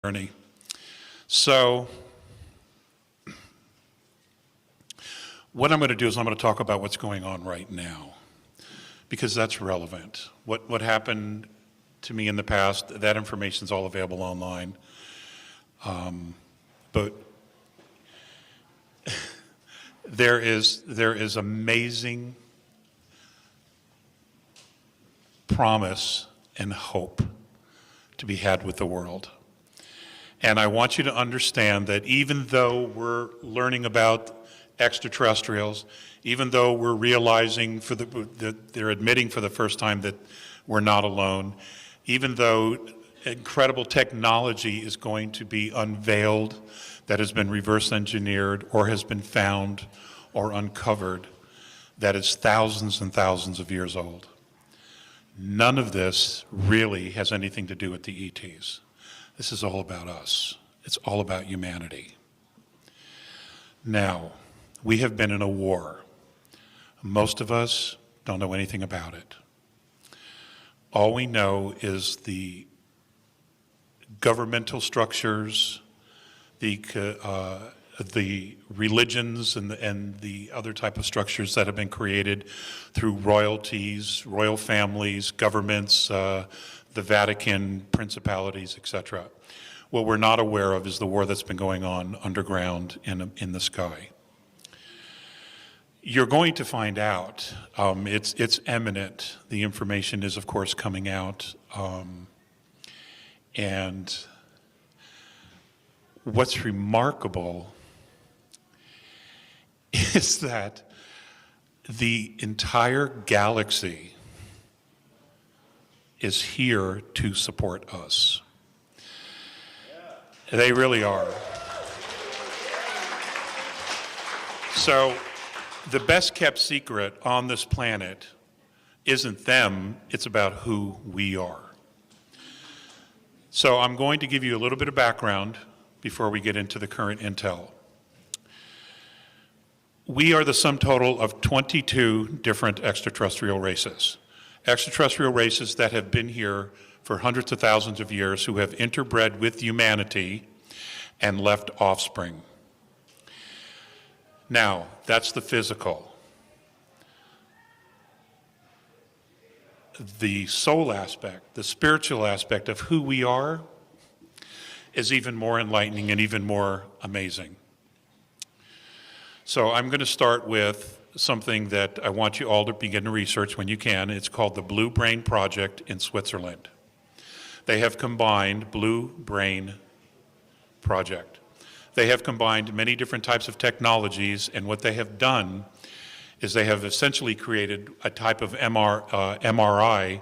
journey. So what I'm going to do is I'm going to talk about what's going on right now, because that's relevant. What happened to me in the past, that information is all available online. But there is amazing promise and hope to be had with the world. And I want you to understand that even though we're learning about extraterrestrials, even though we're realizing that they're admitting for the first time that we're not alone, even though incredible technology is going to be unveiled that has been reverse engineered or has been found or uncovered that is thousands and thousands of years old, none of this really has anything to do with the ETs. This is all about us. It's all about humanity. Now, we have been in a war. Most of us don't know anything about it. All we know is the governmental structures, the religions and the other type of structures that have been created through royalties, royal families, governments, the Vatican, principalities, etc. What we're not aware of is the war that's been going on underground in the sky. You're going to find out. It's imminent. The information is, of course, coming out. And what's remarkable is that the entire galaxy is here to support us. They really are. So the best kept secret on this planet isn't them, it's about who we are. So I'm going to give you a little bit of background before we get into the current intel. We are the sum total of 22 different extraterrestrial races. Extraterrestrial races that have been here for hundreds of thousands of years, who have interbred with humanity and left offspring. Now, that's the physical. The soul aspect, the spiritual aspect of who we are is even more enlightening and even more amazing. So I'm going to start with something that I want you all to begin to research when you can. It's called the Blue Brain Project in Switzerland. They have combined Blue Brain Project. They have combined many different types of technologies, and what they have done is they have essentially created a type of MRI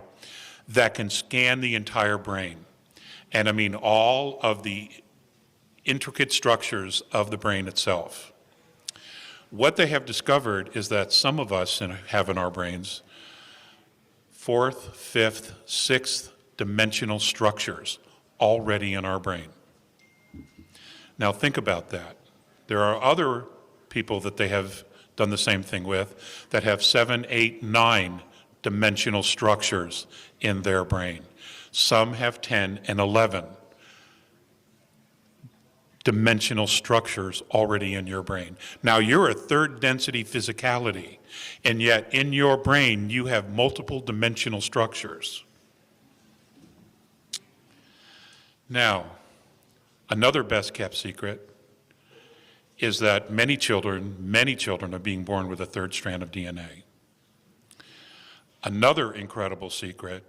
that can scan the entire brain. And I mean all of the intricate structures of the brain itself. What they have discovered is that some of us have in our brains fourth, fifth, sixth dimensional structures already in our brain. Now think about that. There are other people that they have done the same thing with that have 7, 8, 9 dimensional structures in their brain. Some have 10 and 11 dimensional structures already in your brain. Now you're a third density physicality, and yet in your brain you have multiple dimensional structures. Now, another best kept secret is that many children are being born with a third strand of DNA. Another incredible secret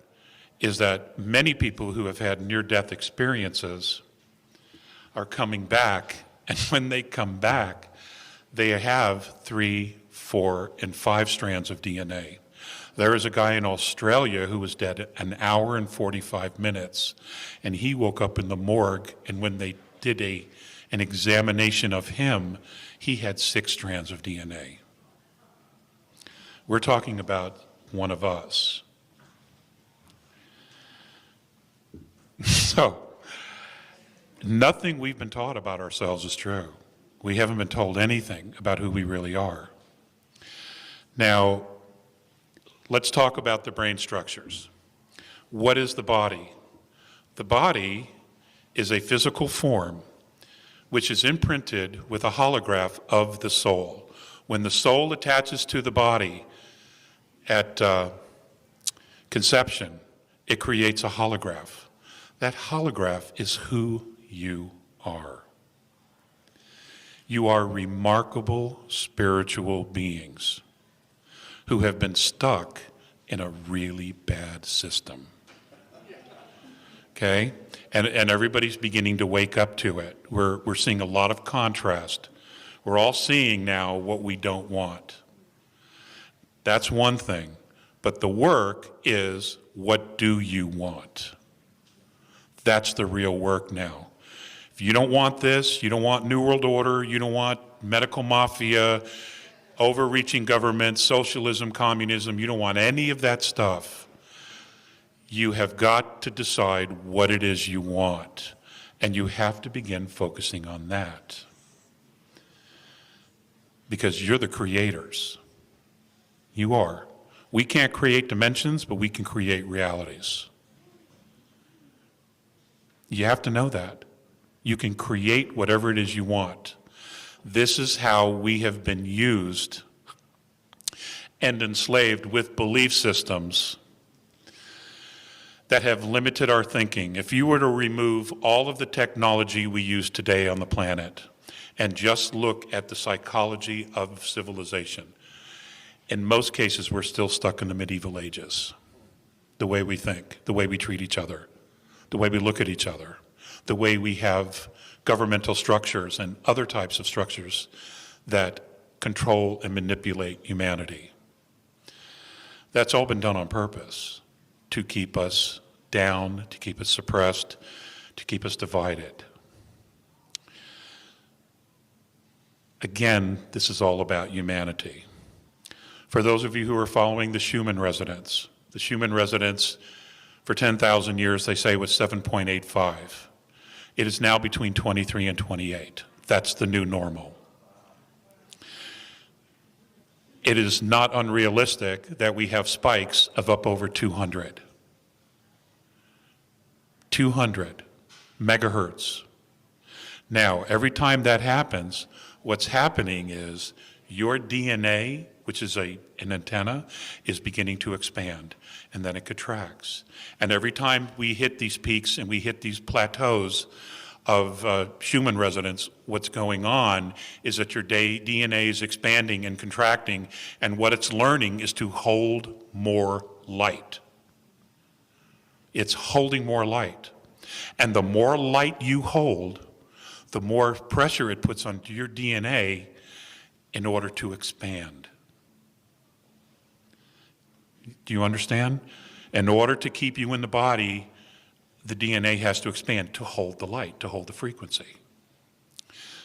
is that many people who have had near-death experiences are coming back, and when they come back, they have 3, 4, and 5 strands of DNA. There is a guy in Australia who was dead 1 hour and 45 minutes, and he woke up in the morgue, and when they did an examination of him, he had 6 strands of DNA. We're talking about one of us. So, nothing we've been taught about ourselves is true. We haven't been told anything about who we really are. Now, let's talk about the brain structures. What is the body? The body is a physical form which is imprinted with a holograph of the soul. When the soul attaches to the body at conception, it creates a holograph. That holograph is who you are. You are remarkable spiritual beings who have been stuck in a really bad system. Okay? And everybody's beginning to wake up to it. We're seeing a lot of contrast. We're all seeing now what we don't want. That's one thing. But the work is, what do you want? That's the real work now. If you don't want this, you don't want New World Order, you don't want medical mafia, overreaching government, socialism, communism, you don't want any of that stuff. You have got to decide what it is you want, and you have to begin focusing on that. Because you're the creators. You are. We can't create dimensions, but we can create realities. You have to know that. You can create whatever it is you want. This is how we have been used and enslaved with belief systems that have limited our thinking. If you were to remove all of the technology we use today on the planet and just look at the psychology of civilization, in most cases we're still stuck in the medieval ages. The way we think, the way we treat each other, the way we look at each other, the way we have governmental structures and other types of structures that control and manipulate humanity. That's all been done on purpose, to keep us down, to keep us suppressed, to keep us divided. Again, this is all about humanity. For those of you who are following the Schumann resonance for 10,000 years, they say, was 7.85. It is now between 23 and 28. That's the new normal. It is not unrealistic that we have spikes of up over 200. 200 megahertz. Now, every time that happens, what's happening is your DNA, which is an antenna, is beginning to expand, and then it contracts. And every time we hit these peaks and we hit these plateaus of Schumann resonance, what's going on is that your DNA is expanding and contracting, and what it's learning is to hold more light. It's holding more light. And the more light you hold, the more pressure it puts onto your DNA in order to expand. Do you understand? In order to keep you in the body, the DNA has to expand to hold the light, to hold the frequency.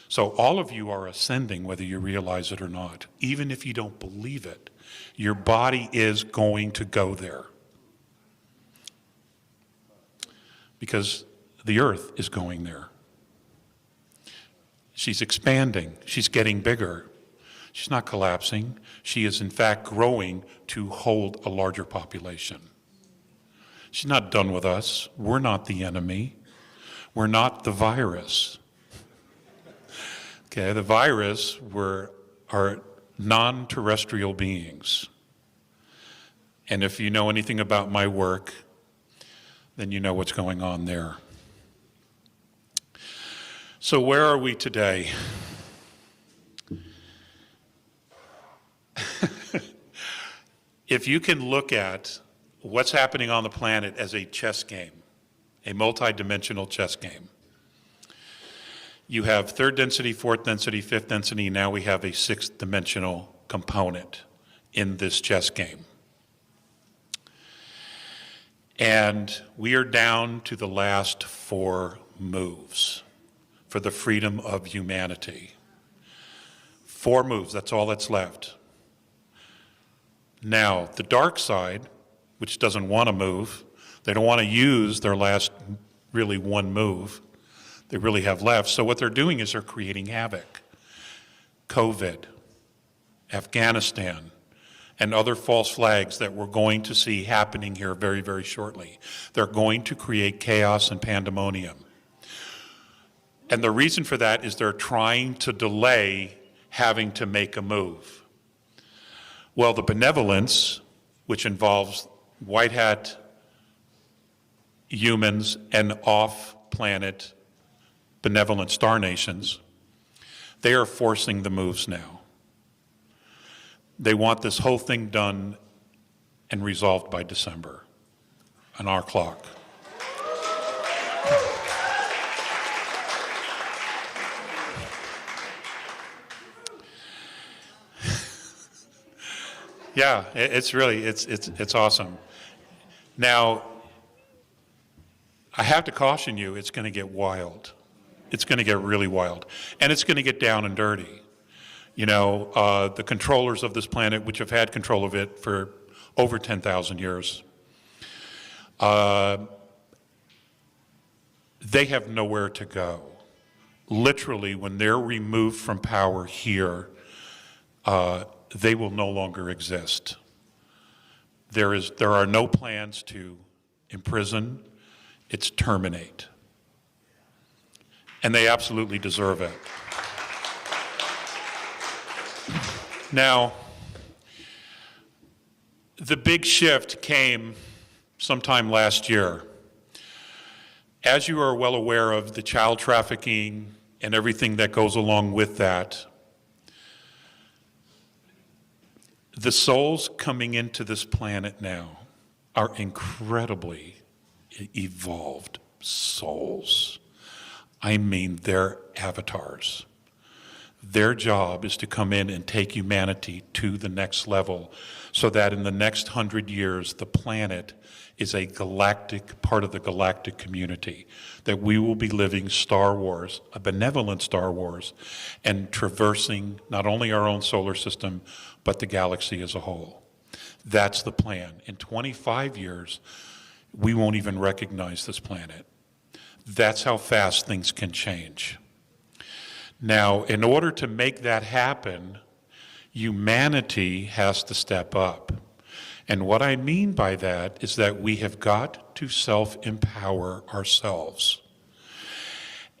So all of you are ascending, whether you realize it or not. Even if you don't believe it, your body is going to go there. Because the earth is going there. She's expanding. She's getting bigger. She's not collapsing. She is in fact growing to hold a larger population. She's not done with us. We're not the enemy. We're not the virus. Okay, the virus are non-terrestrial beings. And if you know anything about my work, then you know what's going on there. So where are we today? If you can look at what's happening on the planet as a chess game, a multi-dimensional chess game, you have third density, fourth density, fifth density, now we have a sixth dimensional component in this chess game. And we are down to the last 4 moves for the freedom of humanity. 4 moves, that's all that's left. Now, the dark side, which doesn't want to move, they don't want to use their last really 1 move they really have left. So what they're doing is they're creating havoc. COVID, Afghanistan, and other false flags that we're going to see happening here very, very shortly. They're going to create chaos and pandemonium. And the reason for that is they're trying to delay having to make a move. Well, the benevolence, which involves white hat humans and off-planet benevolent star nations, they are forcing the moves now. They want this whole thing done and resolved by December on our clock. Yeah, it's really, it's awesome. Now, I have to caution you, it's going to get wild. It's going to get really wild. And it's going to get down and dirty. You know, the controllers of this planet, which have had control of it for over 10,000 years, they have nowhere to go. Literally, when they're removed from power here, they will no longer exist. There are no plans to imprison. It's terminate. And they absolutely deserve it. Now, the big shift came sometime last year. As you are well aware of the child trafficking and everything that goes along with that, the souls coming into this planet now are incredibly evolved souls. I mean, they're avatars. Their job is to come in and take humanity to the next level so that in the next 100 years, the planet is a galactic, part of the galactic community, that we will be living Star Wars, a benevolent Star Wars, and traversing not only our own solar system, but the galaxy as a whole. That's the plan. In 25 years, we won't even recognize this planet. That's how fast things can change. Now, in order to make that happen, humanity has to step up. And what I mean by that is that we have got to self-empower ourselves.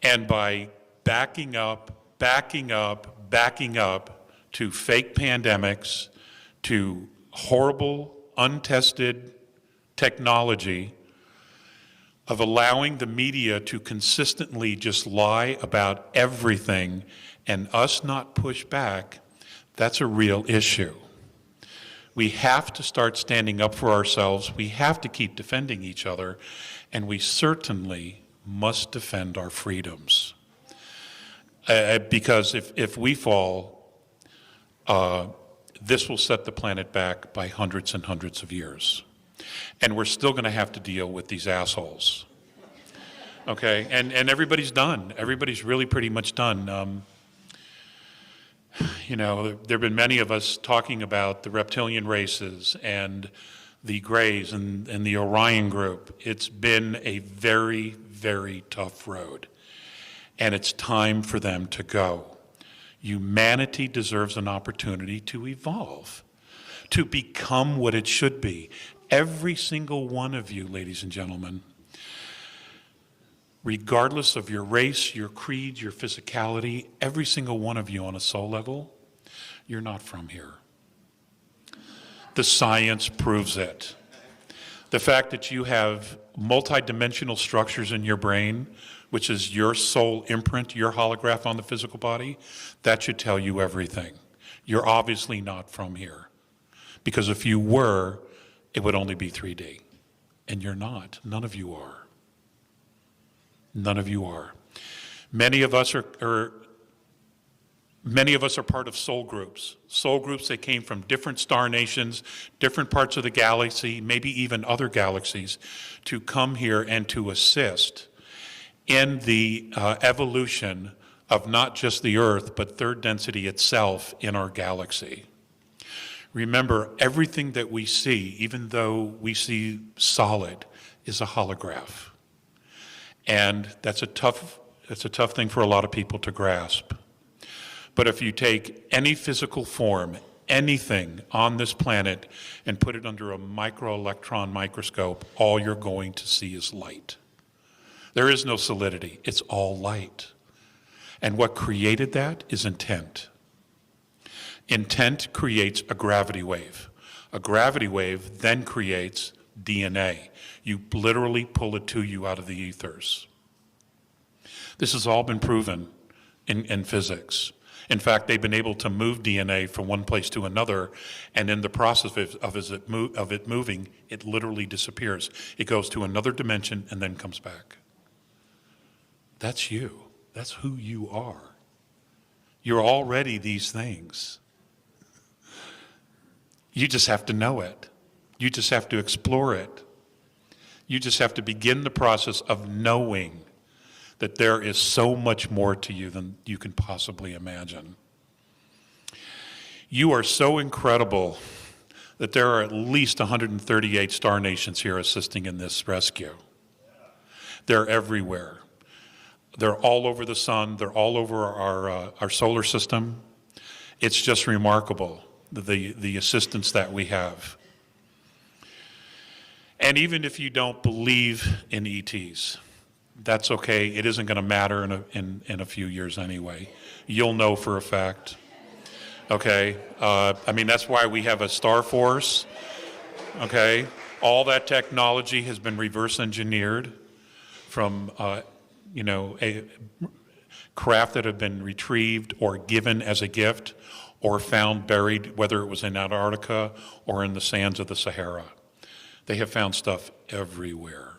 And by backing up to fake pandemics, to horrible, untested technology, of allowing the media to consistently just lie about everything and us not push back, that's a real issue. We have to start standing up for ourselves. We have to keep defending each other, and we certainly must defend our freedoms. Because if we fall, this will set the planet back by hundreds and hundreds of years. And we're still going to have to deal with these assholes. Okay, and everybody's done. Everybody's really pretty much done. You know, there have been many of us talking about the reptilian races and the Greys and the Orion group. It's been a very, very tough road. And it's time for them to go. Humanity deserves an opportunity to evolve, to become what it should be. Every single one of you, ladies and gentlemen, regardless of your race, your creed, your physicality, every single one of you on a soul level, you're not from here. The science proves it. The fact that you have multidimensional structures in your brain, which is your soul imprint, your holograph on the physical body, that should tell you everything. You're obviously not from here. Because if you were, it would only be 3D. And you're not. None of you are. None of you are. Many of us are part of soul groups. Soul groups that came from different star nations, different parts of the galaxy, maybe even other galaxies, to come here and to assist in the evolution of not just the Earth, but third density itself in our galaxy. Remember, everything that we see, even though we see solid, is a holograph. And that's a tough thing for a lot of people to grasp. But if you take any physical form, anything on this planet, and put it under a microelectron microscope, all you're going to see is light. There is no solidity. It's all light. And what created that is intent. Intent creates a gravity wave. A gravity wave then creates DNA. You literally pull it to you out of the ethers. This has all been proven in physics. In fact, they've been able to move DNA from one place to another, and in the process of it moving, it literally disappears. It goes to another dimension and then comes back. That's you. That's who you are. You're already these things. You just have to know it. You just have to explore it. You just have to begin the process of knowing that there is so much more to you than you can possibly imagine. You are so incredible that there are at least 138 star nations here assisting in this rescue. They're everywhere. They're all over the sun. They're all over our solar system. It's just remarkable, the assistance that we have. And even if you don't believe in ETs, that's okay. It isn't going to matter in a few years anyway. You'll know for a fact. Okay? I mean, that's why we have a Star Force. Okay? All that technology has been reverse engineered from, a craft that have been retrieved or given as a gift or found buried, whether it was in Antarctica or in the sands of the Sahara. They have found stuff everywhere.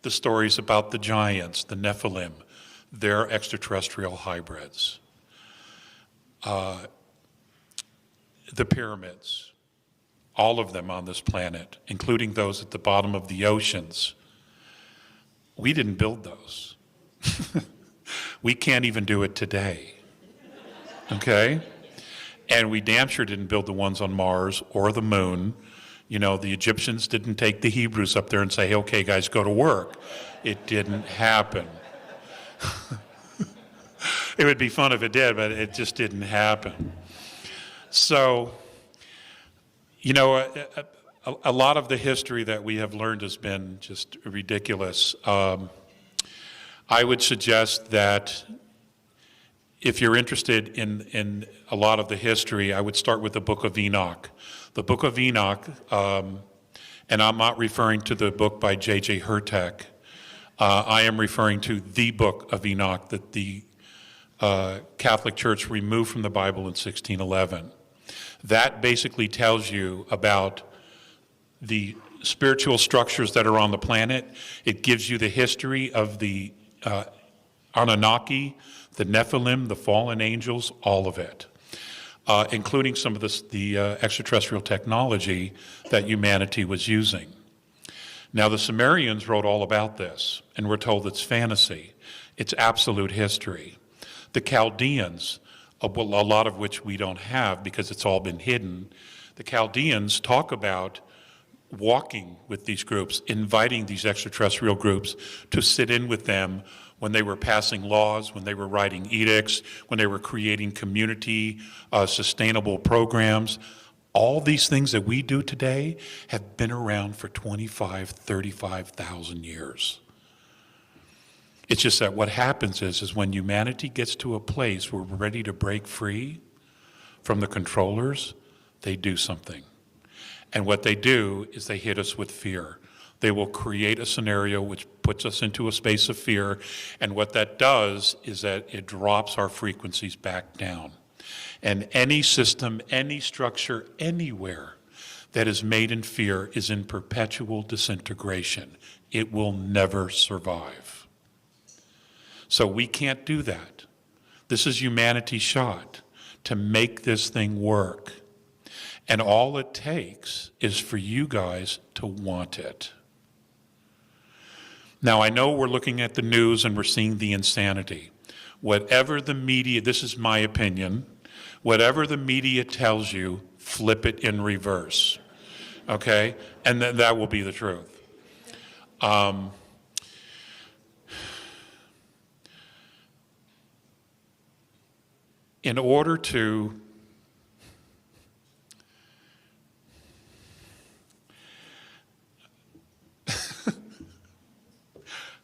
The stories about the giants, the Nephilim, they're extraterrestrial hybrids. The pyramids, all of them on this planet, including those at the bottom of the oceans, we didn't build those. We can't even do it today, okay? And we damn sure didn't build the ones on Mars or the moon. You know, the Egyptians didn't take the Hebrews up there and say, hey, okay, guys, go to work. It didn't happen. It would be fun if it did, but it just didn't happen. So, a lot of the history that we have learned has been just ridiculous. I would suggest that if you're interested in a lot of the history, I would start with the Book of Enoch. The Book of Enoch, and I'm not referring to the book by J.J. Hurtak. I am referring to the Book of Enoch that the Catholic Church removed from the Bible in 1611. That basically tells you about the spiritual structures that are on the planet. It gives you the history of the Anunnaki, the Nephilim, the fallen angels, all of it, including some of the extraterrestrial technology that humanity was using. Now, the Sumerians wrote all about this, and we're told it's fantasy. It's absolute history. The Chaldeans, a lot of which we don't have because it's all been hidden, the Chaldeans talk about walking with these groups, inviting these extraterrestrial groups to sit in with them when they were passing laws, when they were writing edicts, when they were creating community sustainable programs. All these things that we do today have been around for 25, 35,000 years. It's just that what happens is when humanity gets to a place where we're ready to break free from the controllers, they do something. And what they do is they hit us with fear. They will create a scenario which puts us into a space of fear, and what that does is that it drops our frequencies back down. And any system, any structure, anywhere that is made in fear is in perpetual disintegration. It will never survive. So we can't do that. This is humanity's shot to make this thing work. And all it takes is for you guys to want it. Now, I know we're looking at the news and we're seeing the insanity. Whatever the media, this is my opinion, whatever the media tells you, flip it in reverse, okay? And that will be the truth. In order to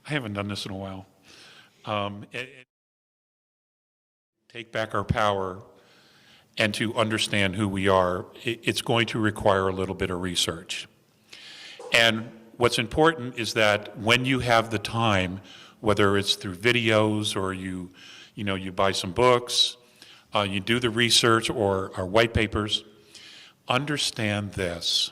I haven't done this in a while. take back our power, and to understand who we are, it's going to require a little bit of research. And what's important is that when you have the time, whether it's through videos or you buy some books, you do the research or white papers, understand this.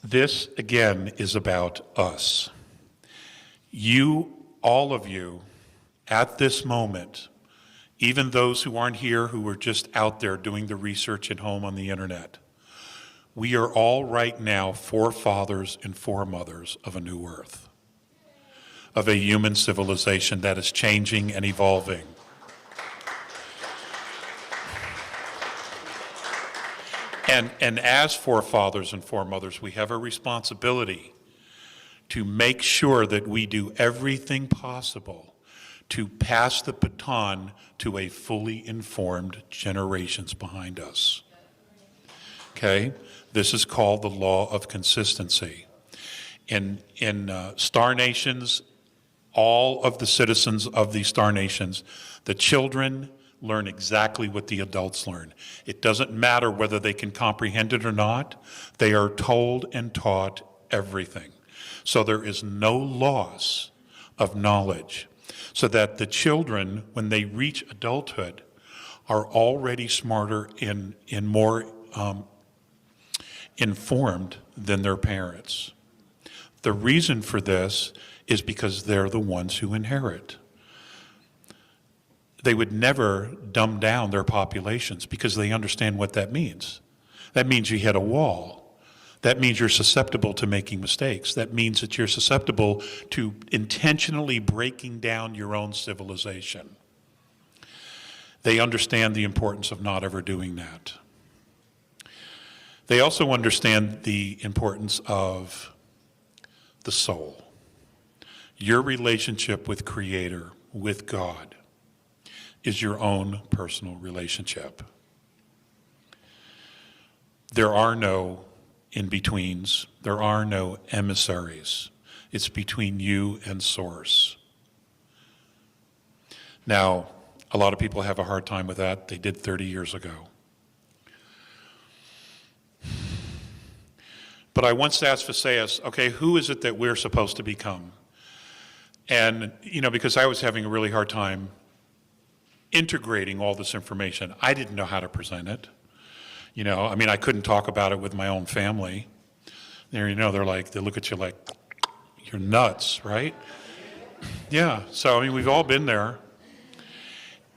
This, again, is about us. You, all of you, at this moment, even those who aren't here, who are just out there doing the research at home on the internet, we are all right now forefathers and foremothers of a new earth, of a human civilization that is changing and evolving. And as forefathers and foremothers, we have a responsibility to make sure that we do everything possible to pass the baton to a fully informed generations behind us. Okay? This is called the law of consistency. In star nations, all of the citizens of these star nations, the children learn exactly what the adults learn. It doesn't matter whether they can comprehend it or not. They are told and taught everything. So there is no loss of knowledge, so that the children, when they reach adulthood, are already smarter and more informed than their parents. The reason for this is because they're the ones who inherit. They would never dumb down their populations because they understand what that means. That means you hit a wall. That means you're susceptible to making mistakes. That means that you're susceptible to intentionally breaking down your own civilization. They understand the importance of not ever doing that. They also understand the importance of the soul, your relationship with Creator, with God, is your own personal relationship. There are no in-betweens. There are no emissaries. It's between you and Source. Now, a lot of people have a hard time with that. They did 30 years ago. But I once asked Phaseus, okay, who is it that we're supposed to become? And, because I was having a really hard time integrating all this information. I didn't know how to present it. I couldn't talk about it with my own family. They're they look at you like, you're nuts, right? Yeah, so we've all been there.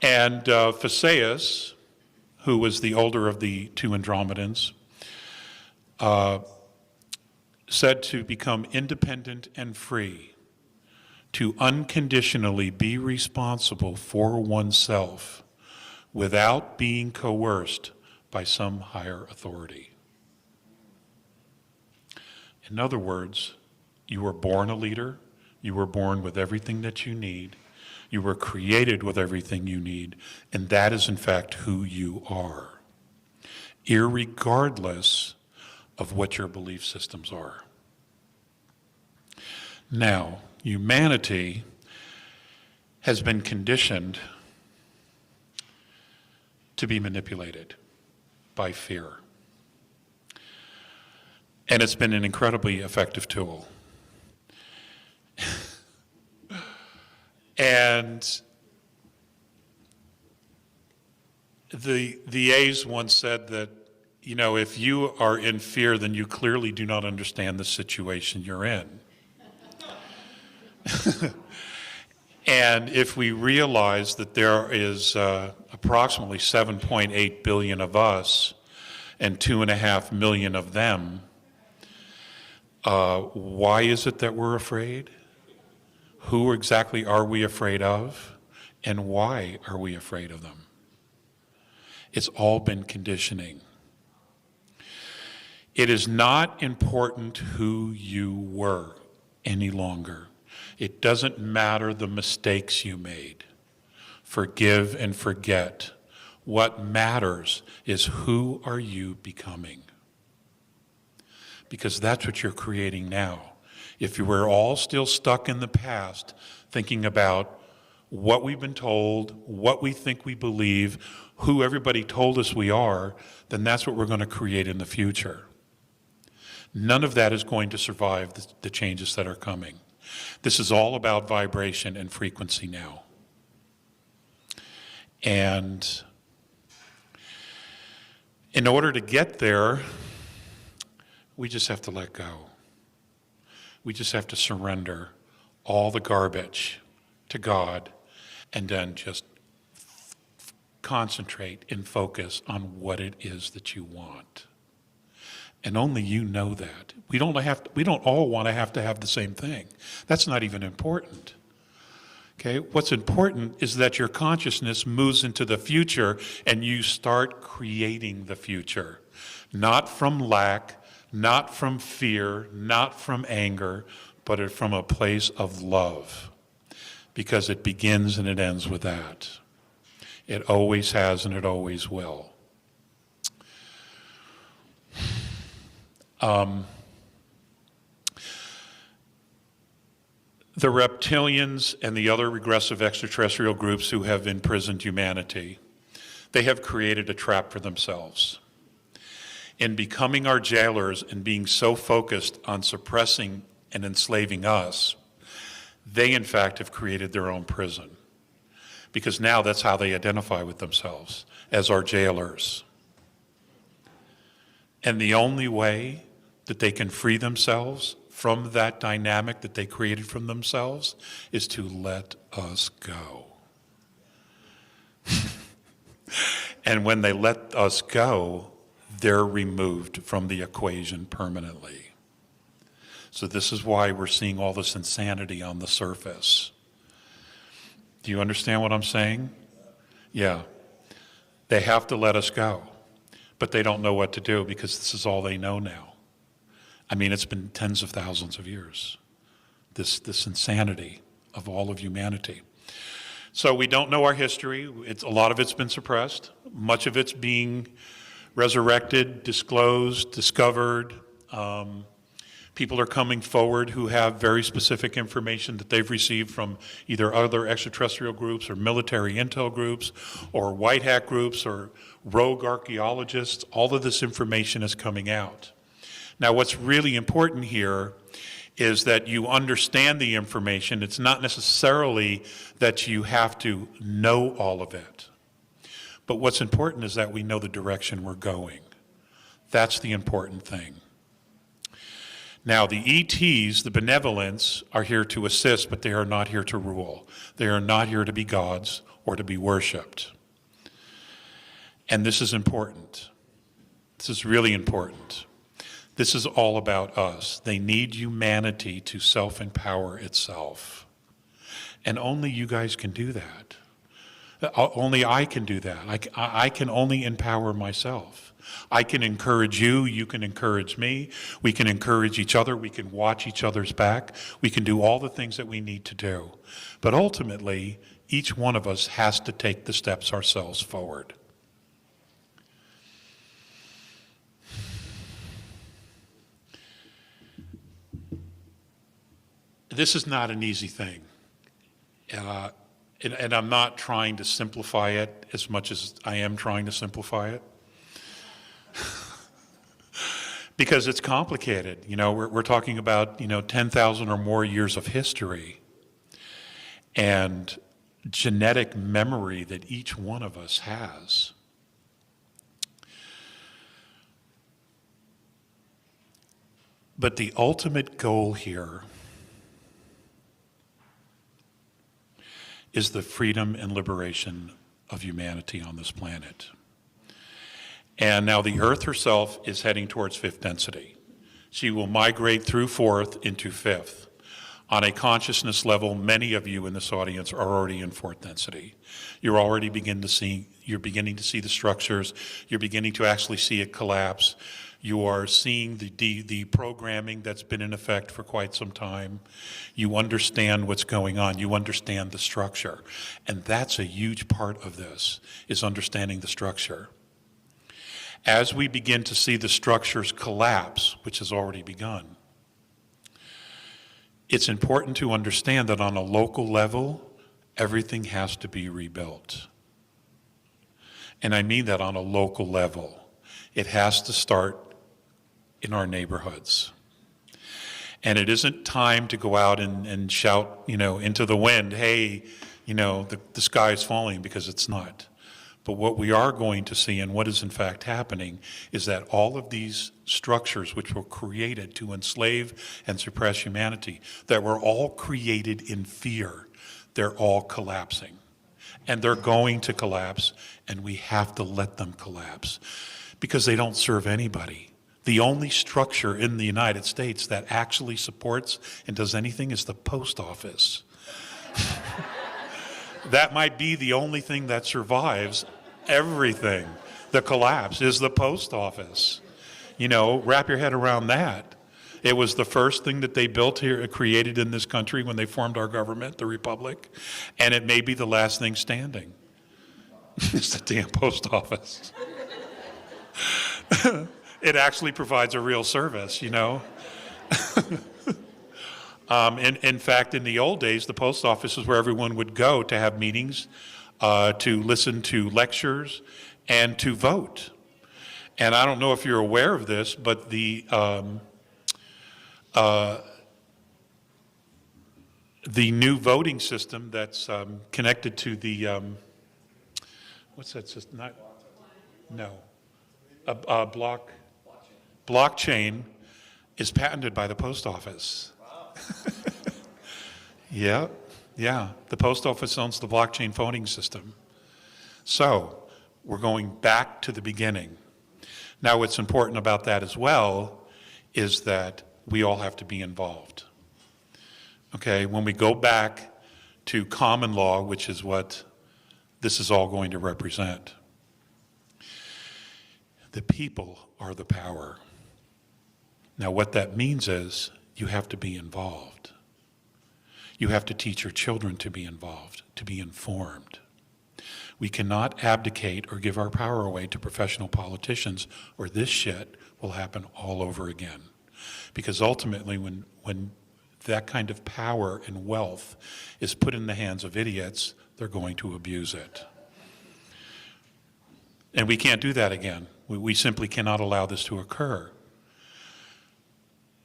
And Phaseus, who was the older of the two Andromedans, said to become independent and free, to unconditionally be responsible for oneself without being coerced by some higher authority. In other words, you were born a leader, you were born with everything that you need, you were created with everything you need, and that is in fact who you are, irregardless of what your belief systems are. Now, humanity has been conditioned to be manipulated by fear. And it's been an incredibly effective tool. And the A's once said that, if you are in fear, then you clearly do not understand the situation you're in. And if we realize that there is approximately 7.8 billion of us and 2.5 million of them, why is it that we're afraid? Who exactly are we afraid of? And why are we afraid of them? It's all been conditioning. It is not important who you were any longer. It doesn't matter the mistakes you made. Forgive and forget. What matters is who are you becoming? Because that's what you're creating now. If we're all still stuck in the past, thinking about what we've been told, what we think we believe, who everybody told us we are, then that's what we're going to create in the future. None of that is going to survive the changes that are coming. This is all about vibration and frequency now. And in order to get there, we just have to let go. We just have to surrender all the garbage to God and then just concentrate and focus on what it is that you want. And only you know that. We don't all want to have the same thing. That's not even important. Okay? What's important is that your consciousness moves into the future and you start creating the future. Not from lack, not from fear, not from anger, but from a place of love. Because it begins and it ends with that. It always has and it always will. The reptilians and the other regressive extraterrestrial groups who have imprisoned humanity, they have created a trap for themselves. In becoming our jailers and being so focused on suppressing and enslaving us, they in fact have created their own prison. Because now that's how they identify with themselves, as our jailers. And the only way that they can free themselves from that dynamic that they created from themselves is to let us go. And when they let us go, they're removed from the equation permanently. So this is why we're seeing all this insanity on the surface. Do you understand what I'm saying? Yeah. They have to let us go, but they don't know what to do because this is all they know now. I mean, it's been tens of thousands of years, this insanity of all of humanity. So we don't know our history. A lot of it's been suppressed. Much of it's being resurrected, disclosed, discovered. People are coming forward who have very specific information that they've received from either other extraterrestrial groups or military intel groups or white hat groups or rogue archaeologists. All of this information is coming out. Now, what's really important here is that you understand the information. It's not necessarily that you have to know all of it. But what's important is that we know the direction we're going. That's the important thing. Now, the ETs, the benevolents, are here to assist, but they are not here to rule. They are not here to be gods or to be worshipped. And this is important. This is really important. This is all about us. They need humanity to self-empower itself. And only you guys can do that. Only I can do that. I can only empower myself. I can encourage you, you can encourage me, we can encourage each other, we can watch each other's back, we can do all the things that we need to do. But ultimately, each one of us has to take the steps ourselves forward. This is not an easy thing. And I'm not trying to simplify it as much as I am trying to simplify it. Because it's complicated. You know, we're talking about, 10,000 or more years of history and genetic memory that each one of us has. But the ultimate goal here is the freedom and liberation of humanity on this planet. And now the Earth herself is heading towards fifth density. She will migrate through fourth into fifth. On a consciousness level, many of you in this audience are already in fourth density. You're beginning to see the structures. You're beginning to actually see it collapse. You are seeing the programming that's been in effect for quite some time. You understand what's going on. You understand the structure. And that's a huge part of this, is understanding the structure. As we begin to see the structures collapse, which has already begun, It's important to understand that on a local level, everything has to be rebuilt. And I mean that on a local level. It has to start in our neighborhoods. And it isn't time to go out and shout, into the wind, hey, the sky is falling, because it's not. But what we are going to see, and what is in fact happening, is that all of these structures which were created to enslave and suppress humanity, that were all created in fear, they're all collapsing. And they're going to collapse, and we have to let them collapse, because they don't serve anybody. The only structure in the United States that actually supports and does anything is the post office. That might be the only thing that survives everything. The collapse is the post office. Wrap your head around that. It was the first thing that they built here, created in this country when they formed our government, the Republic, and it may be the last thing standing. It's the damn post office. It actually provides a real service, In fact, in the old days, the post office is where everyone would go to have meetings, to listen to lectures, and to vote. And I don't know if you're aware of this, but the new voting system that's connected to the what's that system? Blockchain is patented by the post office. Yeah. The post office owns the blockchain voting system. So we're going back to the beginning. Now, what's important about that as well is that we all have to be involved. Okay, when we go back to common law, which is what this is all going to represent, the people are the power. Now, what that means is you have to be involved. You have to teach your children to be involved, to be informed. We cannot abdicate or give our power away to professional politicians, or this shit will happen all over again. Because ultimately, when that kind of power and wealth is put in the hands of idiots, they're going to abuse it. And we can't do that again. We simply cannot allow this to occur.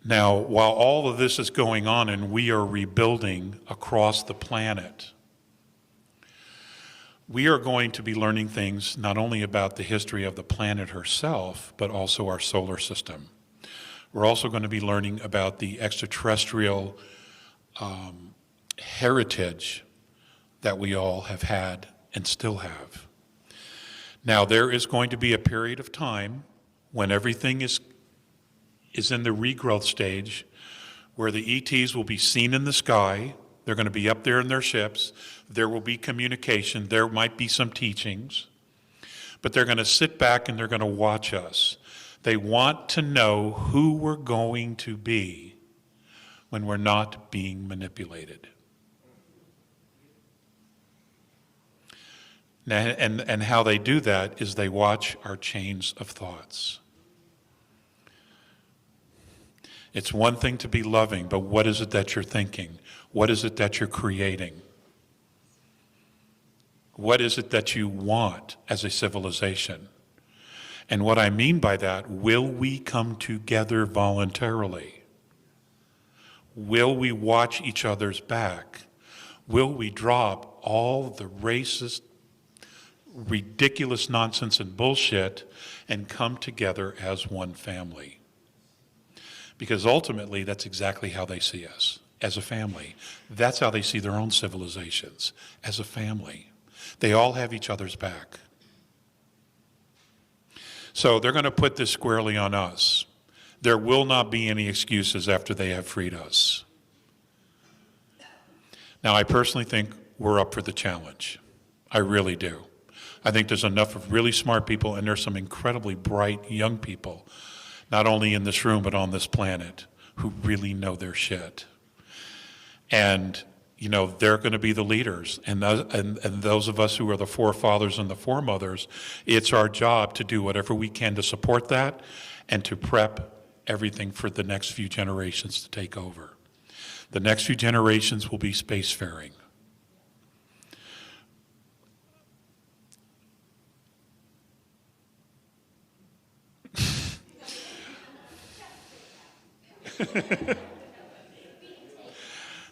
Now, while all of this is going on and we are rebuilding across the planet, we are going to be learning things not only about the history of the planet herself, but also our solar system. We're also going to be learning about the extraterrestrial heritage that we all have had and still have. Now, there is going to be a period of time when everything is in the regrowth stage, where the ETs will be seen in the sky. They're going to be up there in their ships. There will be communication. There might be some teachings. But they're going to sit back and they're going to watch us. They want to know who we're going to be when we're not being manipulated. And how they do that is they watch our chains of thoughts. It's one thing to be loving, but what is it that you're thinking? What is it that you're creating? What is it that you want as a civilization? And what I mean by that, will we come together voluntarily? Will we watch each other's back? Will we drop all the racist, ridiculous nonsense and bullshit and come together as one family? Because ultimately, that's exactly how they see us, as a family. That's how they see their own civilizations, as a family. They all have each other's back. So they're going to put this squarely on us. There will not be any excuses after they have freed us. Now, I personally think we're up for the challenge. I really do. I think there's enough of really smart people, and there's some incredibly bright young people, not only in this room, but on this planet, who really know their shit. And, they're going to be the leaders. And those of us who are the forefathers and the foremothers, it's our job to do whatever we can to support that and to prep everything for the next few generations to take over. The next few generations will be spacefaring.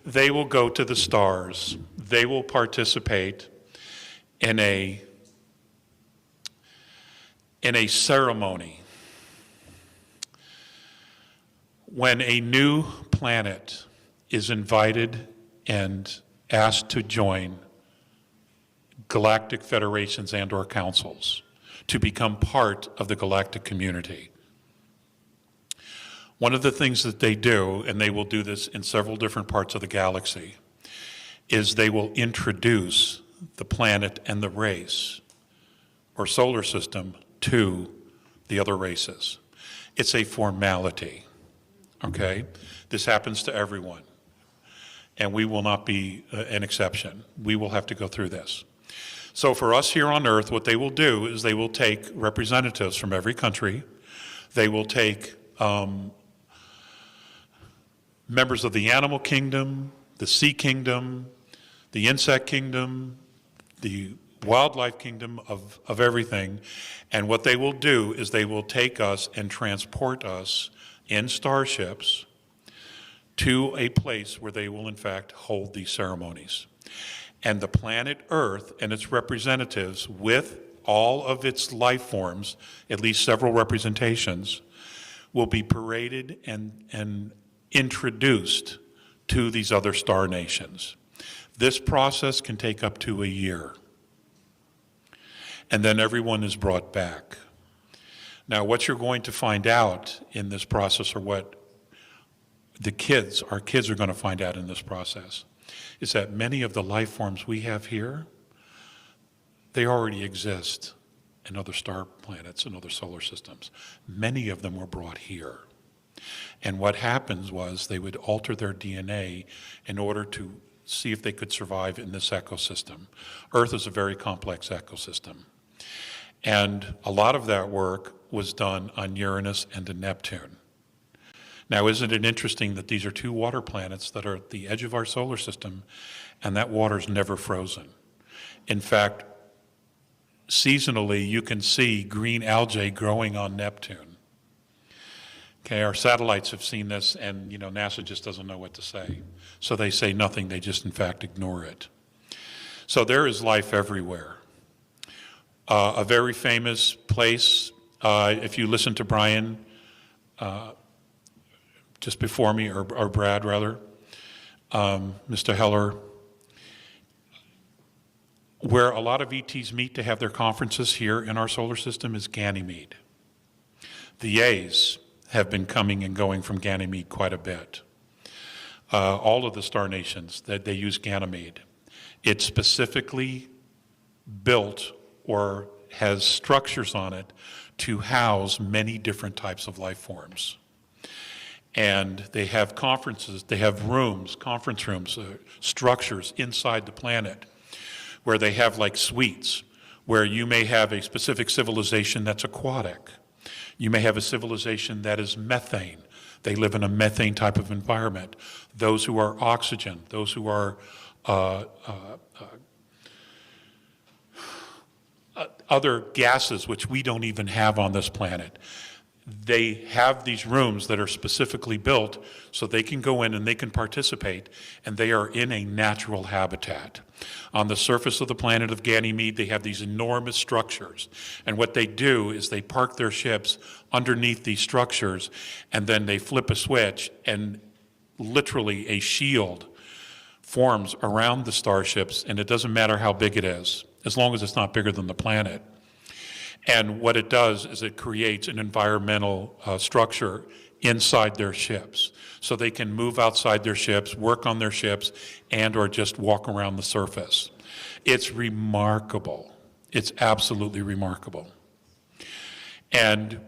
They will go to the stars. They will participate in a ceremony when a new planet is invited and asked to join galactic federations and or councils to become part of the galactic community. One of the things that they do, and they will do this in several different parts of the galaxy, is they will introduce the planet and the race or solar system to the other races. It's a formality, okay? This happens to everyone, and we will not be an exception. We will have to go through this. So for us here on Earth, what they will do is they will take representatives from every country. They will take members of the animal kingdom, the sea kingdom, the insect kingdom, the wildlife kingdom of everything. And what they will do is they will take us and transport us in starships to a place where they will in fact hold these ceremonies. And the planet Earth and its representatives with all of its life forms, at least several representations, will be paraded and introduced to these other star nations. This process can take up to a year. And then everyone is brought back. Now, what you're going to find out in this process, or what our kids are going to find out in this process, is that many of the life forms we have here, they already exist in other star planets and other solar systems. Many of them were brought here. And what happens was they would alter their DNA in order to see if they could survive in this ecosystem. Earth is a very complex ecosystem. And a lot of that work was done on Uranus and on Neptune. Now, isn't it interesting that these are two water planets that are at the edge of our solar system, and that water's never frozen? In fact, seasonally, you can see green algae growing on Neptune. Okay, our satellites have seen this, and NASA just doesn't know what to say. So they say nothing, they just in fact ignore it. So there is life everywhere. A very famous place, if you listen to Brian just before me, or Brad rather, Mr. Heller, where a lot of ETs meet to have their conferences here in our solar system is Ganymede. The A's have been coming and going from Ganymede quite a bit. All of the star nations, that they use Ganymede. It's specifically built or has structures on it to house many different types of life forms. And they have conferences, they have rooms, conference rooms, structures inside the planet where they have like suites, where you may have a specific civilization that's aquatic. You may have a civilization that is methane. They live in a methane type of environment. Those who are oxygen, those who are other gases which we don't even have on this planet. They have these rooms that are specifically built so they can go in and they can participate, and they are in a natural habitat. On the surface of the planet of Ganymede, they have these enormous structures, and what they do is they park their ships underneath these structures, and then they flip a switch, and literally a shield forms around the starships, and it doesn't matter how big it is, as long as it's not bigger than the planet. And what it does is it creates an environmental structure inside their ships, so they can move outside their ships, work on their ships, and or just walk around the surface. It's remarkable. It's absolutely remarkable. And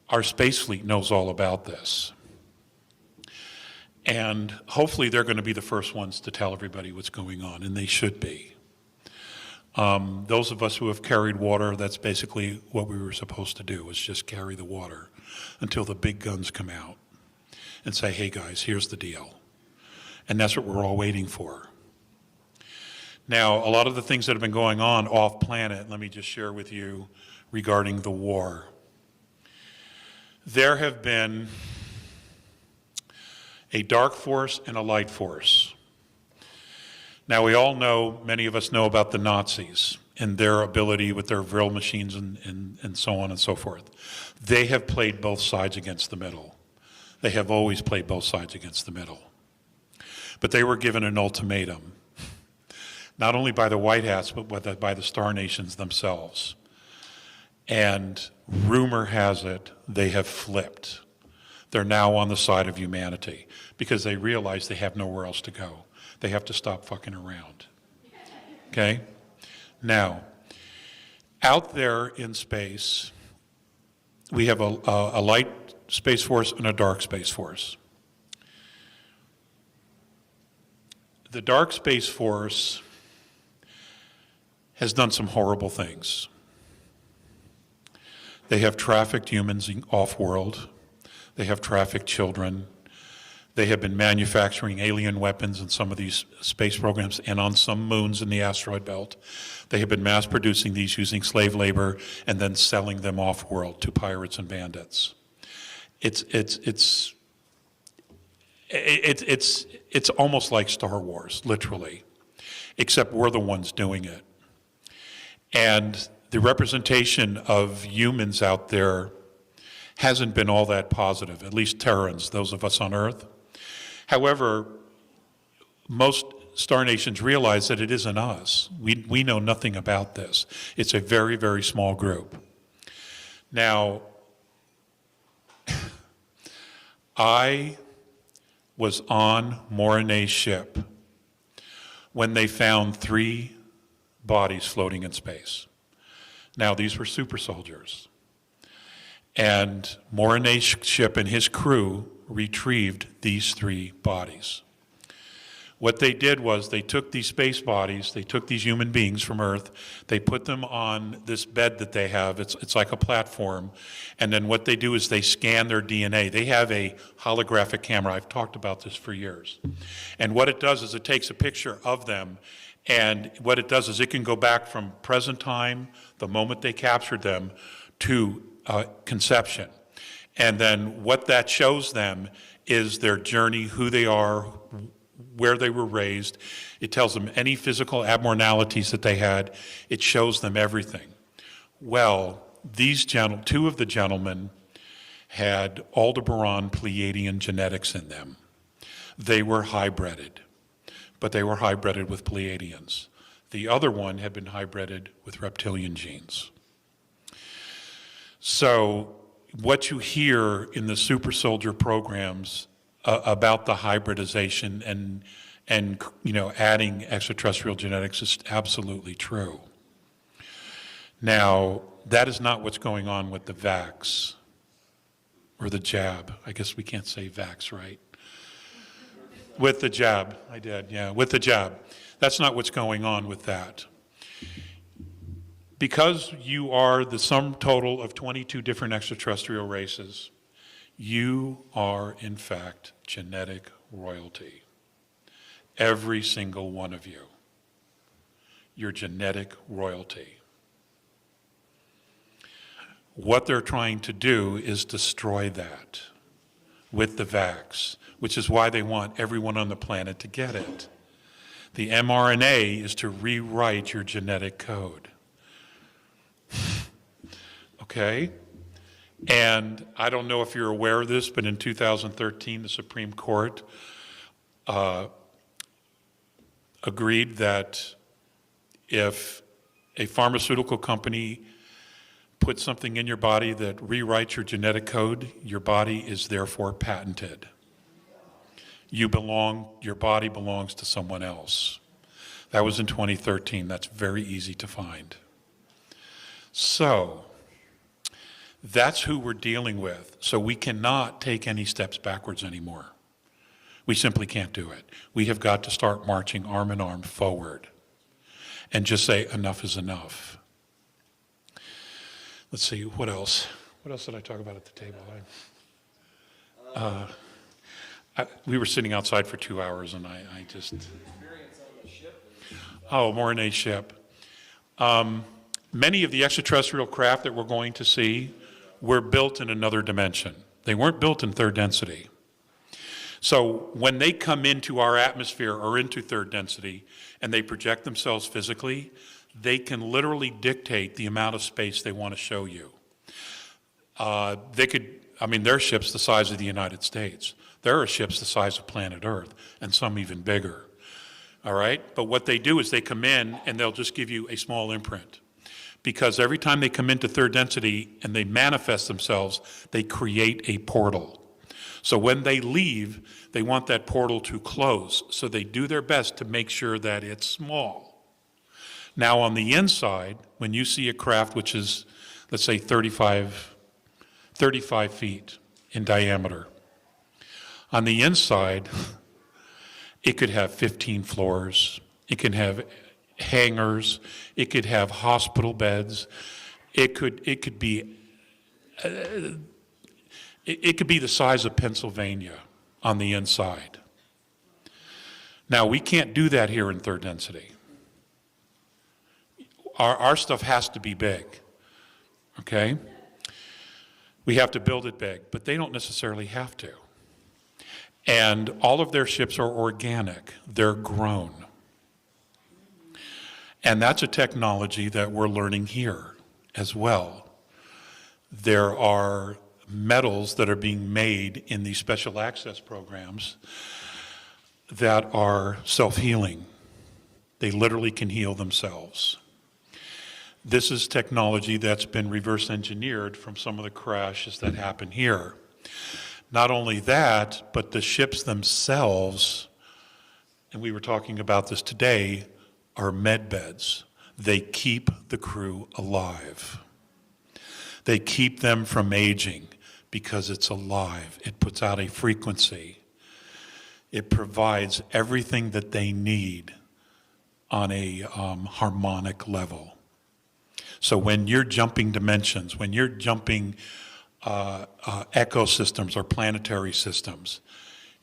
our space fleet knows all about this. And hopefully they're going to be the first ones to tell everybody what's going on, and they should be. Those of us who have carried water, that's basically what we were supposed to do, was just carry the water until the big guns come out and say, hey guys, here's the deal. And that's what we're all waiting for. Now, a lot of the things that have been going on off planet, let me just share with you regarding the war. There have been a dark force and a light force. Now, we all know, many of us know about the Nazis and their ability with their Vril machines and so on and so forth. They have played both sides against the middle. They have always played both sides against the middle. But they were given an ultimatum, not only by the White Hats, but by the Star Nations themselves. And rumor has it they have flipped. They're now on the side of humanity because they realize they have nowhere else to go. They have to stop fucking around. Okay? Now, out there in space, we have a light space force and a dark space force. The dark space force has done some horrible things. They have trafficked humans off-world. They have trafficked children. They have been manufacturing alien weapons in some of these space programs and on some moons in the asteroid belt. They have been mass producing these using slave labor and then selling them off-world to pirates and bandits. It's almost like Star Wars, literally, except we're the ones doing it. And the representation of humans out there hasn't been all that positive, at least Terrans, those of us on Earth. However, most Star Nations realize that it isn't us. We know nothing about this. It's a very, very small group. Now, I was on Morinet's ship when they found 3 bodies floating in space. Now, these were super soldiers. And Morinet's ship and his crew retrieved these 3 bodies. What they did was they took these space bodies, they took these human beings from Earth, they put them on this bed that they have, it's like a platform, and then what they do is they scan their DNA. They have a holographic camera. I've talked about this for years. And what it does is it takes a picture of them, and what it does is it can go back from present time, the moment they captured them, to conception. And then what that shows them is their journey, who they are, where they were raised. It tells them any physical abnormalities that they had. It shows them everything. Well, these 2 of the gentlemen had Aldebaran Pleiadian genetics in them. They were hybrided, but they were hybrided with Pleiadians. The other one had been hybrided with reptilian genes. So what you hear in the super soldier programs about the hybridization and adding extraterrestrial genetics is absolutely true. Now, that is not what's going on with the vax or the jab. I guess we can't say vax, right? With the jab, I did, yeah, with the jab. That's not what's going on with that. Because you are the sum total of 22 different extraterrestrial races, you are, in fact, genetic royalty. Every single one of you. You're genetic royalty. What they're trying to do is destroy that with the vax, which is why they want everyone on the planet to get it. The mRNA is to rewrite your genetic code. Okay? And I don't know if you're aware of this, but in 2013, the Supreme Court agreed that if a pharmaceutical company puts something in your body that rewrites your genetic code, your body is therefore patented. Your body belongs to someone else. That was in 2013. That's very easy to find. So, that's who we're dealing with. So we cannot take any steps backwards anymore. We simply can't do it. We have got to start marching arm in arm forward and just say enough is enough. Let's see, what else? What else did I talk about at the table? We were sitting outside for 2 hours, and I just... Oh, Mornay's ship. Many of the extraterrestrial craft that we're going to see were built in another dimension. They weren't built in third density. So when they come into our atmosphere or into third density and they project themselves physically, they can literally dictate the amount of space they want to show you. Their ships the size of the United States. There are ships the size of planet Earth, and some even bigger. All right? But what they do is they come in and they'll just give you a small imprint. Because every time they come into third density and they manifest themselves, they create a portal. So when they leave, they want that portal to close. So they do their best to make sure that it's small. Now on the inside, when you see a craft which is, let's say 35 feet in diameter, on the inside, it could have 15 floors. It can have hangars. It could have hospital beds. It could be the size of Pennsylvania on the inside. Now, we can't do that here in third density. Our stuff has to be big, okay? We have to build it big, but they don't necessarily have to. And all of their ships are organic. They're grown. And that's a technology that we're learning here as well. There are metals that are being made in these special access programs that are self-healing. They literally can heal themselves. This is technology that's been reverse engineered from some of the crashes that happen here. Not only that, but the ships themselves, and we were talking about this today, are med beds. They keep the crew alive. They keep them from aging because it's alive. It puts out a frequency. It provides everything that they need on a harmonic level. So when you're jumping dimensions, when you're jumping ecosystems or planetary systems,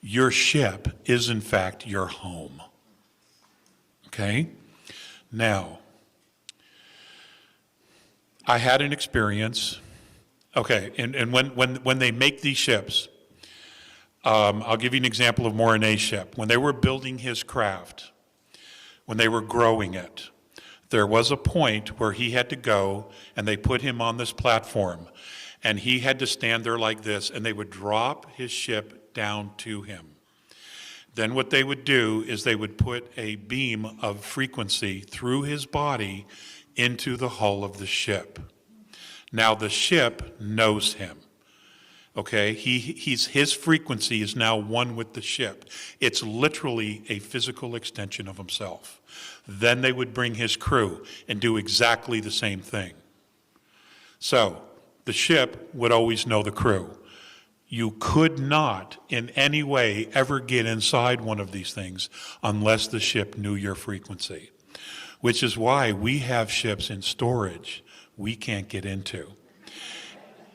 your ship is in fact your home. Okay? Now, I had an experience. Okay, and when they make these ships, I'll give you an example of Mornay's ship. When they were building his craft, when they were growing it, there was a point where he had to go and they put him on this platform and he had to stand there like this and they would drop his ship down to him. Then what they would do is they would put a beam of frequency through his body into the hull of the ship. Now the ship knows him. Okay, his frequency is now one with the ship. It's literally a physical extension of himself. Then they would bring his crew and do exactly the same thing. So the ship would always know the crew. You could not in any way ever get inside one of these things unless the ship knew your frequency, which is why we have ships in storage we can't get into.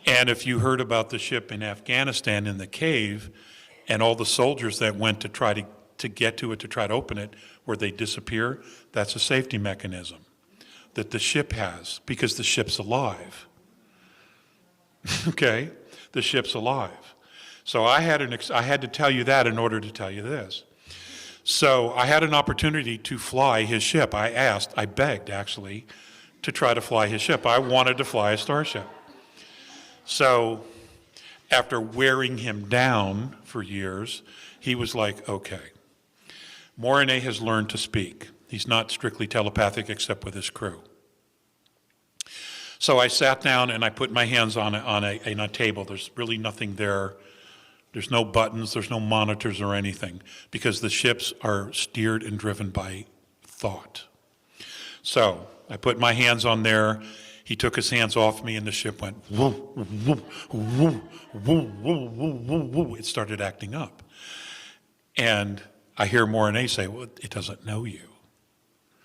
And if you heard about the ship in Afghanistan in the cave and all the soldiers that went to try to get to it, to try to open it, where they disappear, that's a safety mechanism that the ship has because the ship's alive. Okay? The ship's alive. So I had to tell you that in order to tell you this. So I had an opportunity to fly his ship. I begged actually, to try to fly his ship. I wanted to fly a starship. So after wearing him down for years, he was like, okay, Mornay has learned to speak. He's not strictly telepathic except with his crew. So I sat down and I put my hands on a table. There's really nothing there. There's no buttons, there's no monitors or anything because the ships are steered and driven by thought. So I put my hands on there. He took his hands off me and the ship went woo, woo, woo, woo, woo, woo, woo, woo. It started acting up. And I hear Mornay say, well, it doesn't know you.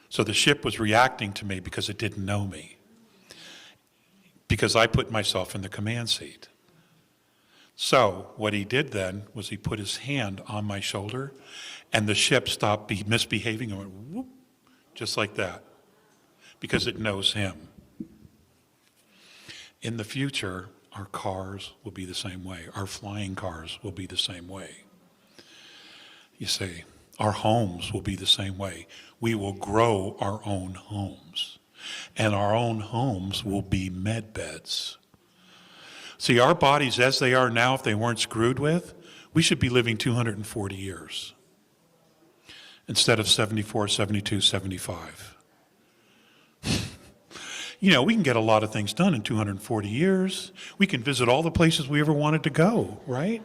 So the ship was reacting to me because it didn't know me. Because I put myself in the command seat. So what he did then was he put his hand on my shoulder, and the ship stopped misbehaving and went whoop, just like that, because it knows him. In the future, our cars will be the same way. Our flying cars will be the same way. You see, our homes will be the same way. We will grow our own homes, and our own homes will be med beds. See, our bodies as they are now, if they weren't screwed with, we should be living 240 years instead of 74, 72, 75. You know, we can get a lot of things done in 240 years. We can visit all the places we ever wanted to go, right?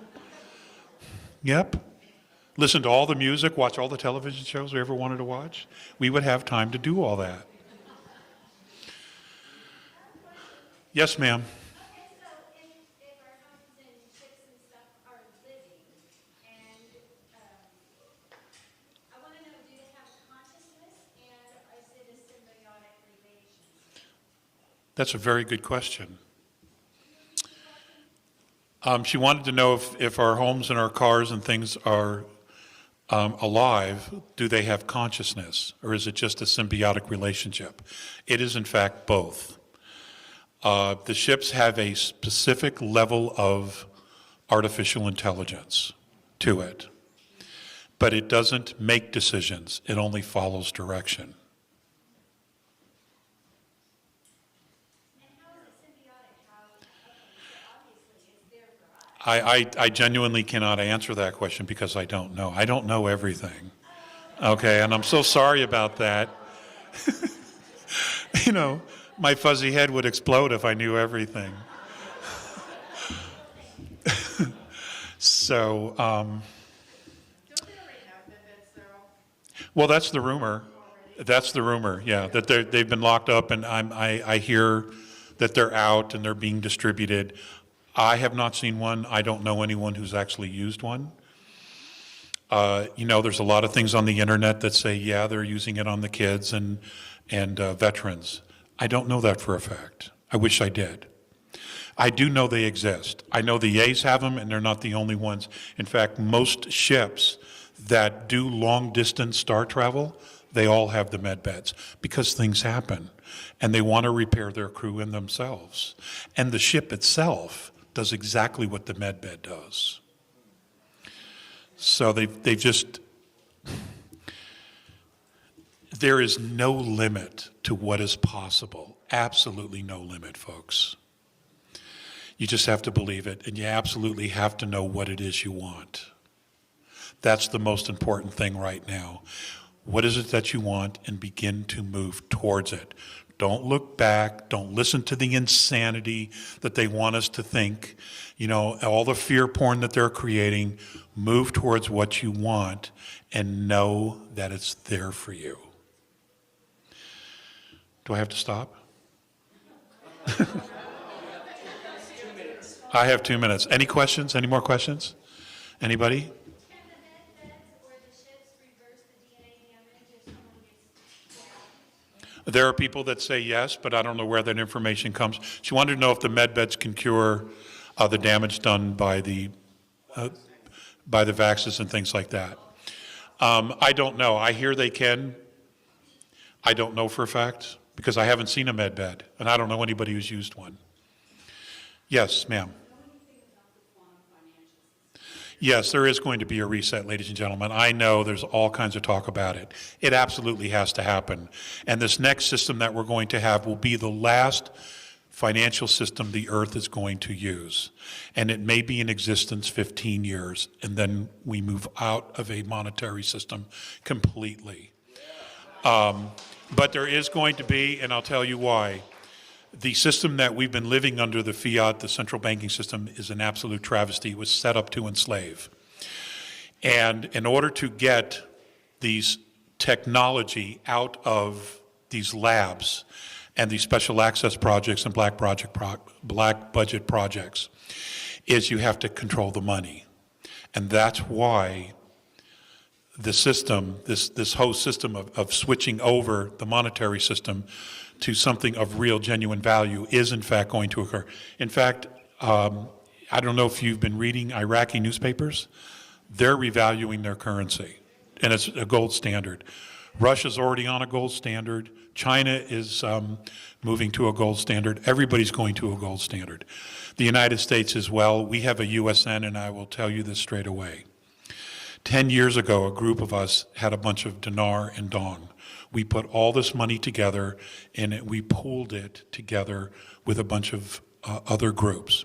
Yep. Listen to all the music, watch all the television shows we ever wanted to watch. We would have time to do all that. Yes, ma'am. That's a very good question. She wanted to know if our homes and our cars and things are alive, do they have consciousness, or is it just a symbiotic relationship? It is, in fact, both. The ships have a specific level of artificial intelligence to it, but it doesn't make decisions. It only follows direction. I genuinely cannot answer that question because I don't know. I don't know everything. Okay, and I'm so sorry about that. You know, my fuzzy head would explode if I knew everything. So, well, that's the rumor. That's the rumor, yeah, that they've been locked up, and I hear that they're out and they're being distributed. I have not seen one. I don't know anyone who's actually used one. You know, there's a lot of things on the internet that say, yeah, they're using it on the kids and veterans. I don't know that for a fact. I wish I did. I do know they exist. I know the A's have them, and they're not the only ones. In fact, most ships that do long-distance star travel, they all have the med beds because things happen, and they want to repair their crew and themselves. And the ship itself does exactly what the med bed does. So they've just, there is no limit to what is possible. Absolutely no limit, folks. You just have to believe it, and you absolutely have to know what it is you want. That's the most important thing right now. What is it that you want, and begin to move towards it. Don't look back. Don't listen to the insanity that they want us to think. You know, all the fear porn that they're creating. Move towards what you want and know that it's there for you. Do I have to stop? I have 2 minutes. Any questions? Any more questions? Anybody? There are people that say yes, but I don't know where that information comes. She wanted to know if the med beds can cure the damage done by the vaxes and things like that. I don't know. I hear they can. I don't know for a fact because I haven't seen a med bed, and I don't know anybody who's used one. Yes, ma'am. Yes, there is going to be a reset, ladies and gentlemen. I know there's all kinds of talk about it. It absolutely has to happen. And this next system that we're going to have will be the last financial system the earth is going to use. And it may be in existence 15 years, and then we move out of a monetary system completely. But there is going to be, and I'll tell you why. The system that we've been living under, the fiat, the central banking system, is an absolute travesty. It was set up to enslave. And in order to get these technology out of these labs and these special access projects and black budget projects, is you have to control the money. And that's why the system, this whole system of switching over the monetary system to something of real, genuine value is in fact going to occur. In fact, I don't know if you've been reading Iraqi newspapers. They're revaluing their currency, and it's a gold standard. Russia's already on a gold standard. China is moving to a gold standard. Everybody's going to a gold standard. The United States as well. We have a USN, and I will tell you this straight away. 10 years ago, a group of us had a bunch of dinar and dong. We put all this money together, and we pooled it together with a bunch of other groups.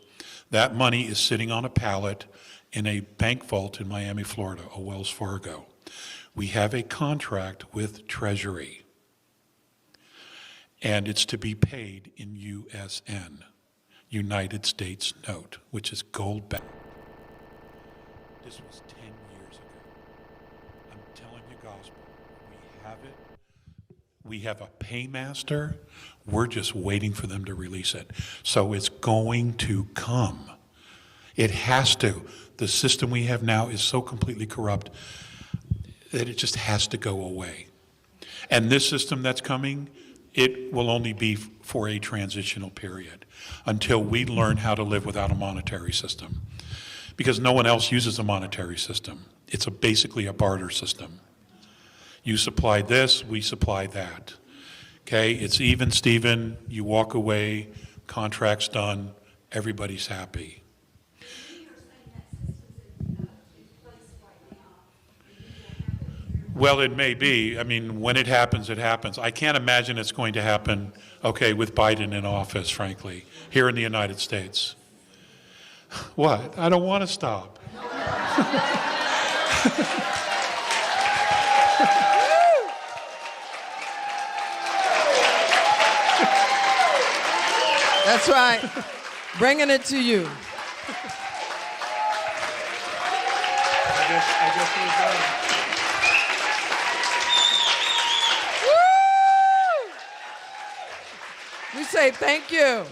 That money is sitting on a pallet in a bank vault in Miami, Florida, a Wells Fargo. We have a contract with Treasury, and it's to be paid in USN, United States note, which is gold backed. This was 10 years ago. I'm telling you gospel. We have it. We have a paymaster. We're just waiting for them to release it. So it's going to come. It has to. The system we have now is so completely corrupt that it just has to go away. And this system that's coming, it will only be for a transitional period until we learn how to live without a monetary system. Because no one else uses a monetary system. It's basically a barter system. You supply this, we supply that. Okay, it's even, Stephen, you walk away, contract's done, everybody's happy. Well, it may be. I mean, when it happens, it happens. I can't imagine it's going to happen, okay, with Biden in office, frankly, here in the United States. What? I don't want to stop. That's right. Bringing it to you. I guess we're done. We say thank you.